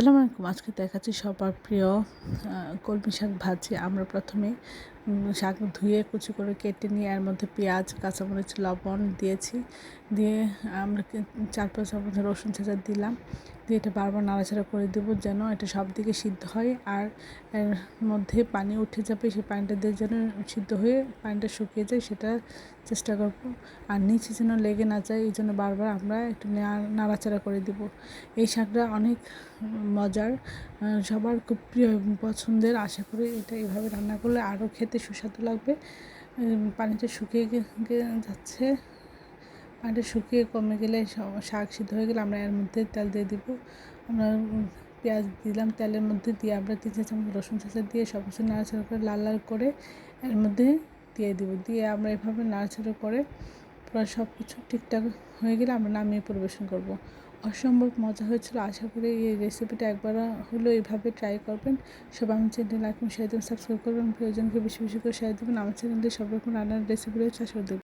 আসসালামু আলাইকুম। আজকে দেখাচ্ছি সবার প্রিয় কলমি শাক ভাজি। আমরা প্রথমে শাক ধুয়ে কুচি করে কেটে নিয়ে এর মধ্যে পেঁয়াজ, কাঁচামরিচ, লবণ দিয়েছি। দিয়ে আমরা 4-5 চামচ রসুন ছেঁচা দিলাম। দিয়ে এটা বারবার নাড়াচাড়া করে দেবো যেন এটা সব দিকে সিদ্ধ হয়। আর এর মধ্যে পানি উঠে যাবে, সেই পানিটা দিয়ে যেন সিদ্ধ হয়ে পানিটা শুকিয়ে যায় সেটা চেষ্টা করব। আর নিচে যেন লেগে না যায় এই জন্য বারবার আমরা একটু নাড়াচাড়া করে দেব। এই শাকটা অনেক মজার, সবার খুব প্রিয় এবং পছন্দের। আশা করি এটা এভাবে রান্না করলে আরও খেতে সুস্বাদু লাগবে। পানিটা শুকিয়ে যাচ্ছে, পানিটা শুকিয়ে কমে গেলে শাক সিদ্ধ হয়ে গেলে আমরা এর মধ্যে তেল দিয়ে দিব। আমরা পেঁয়াজ দিলাম তেলের মধ্যে, দিয়ে আমরা 3-4 চামচ রসুন ছেঁচা দিয়ে সব কিছু নাড়াচাড়া করে লাল লাল করে এর মধ্যে দিয়ে দিব। দিয়ে আমরা এভাবে নাড়াচাড়া করে পুরো সব কিছু ঠিকঠাক হয়ে গেলে আমরা নামিয়ে পরিবেশন করব। অসম্ভব মজা হয়েছিল। আশা করি এই রেসিপিটা একবার হলেও এইভাবে ট্রাই করবেন। সবাই আমার চ্যানেলটি লাইক এবং শেয়ার দেবেন, সাবস্ক্রাইব করবেন, প্রয়োজনকে বেশি বেশি করে শেয়ার দেবেন। আমার চ্যানেলে সব রকম রান্নার রেসিপি রয়েছে, আশা করি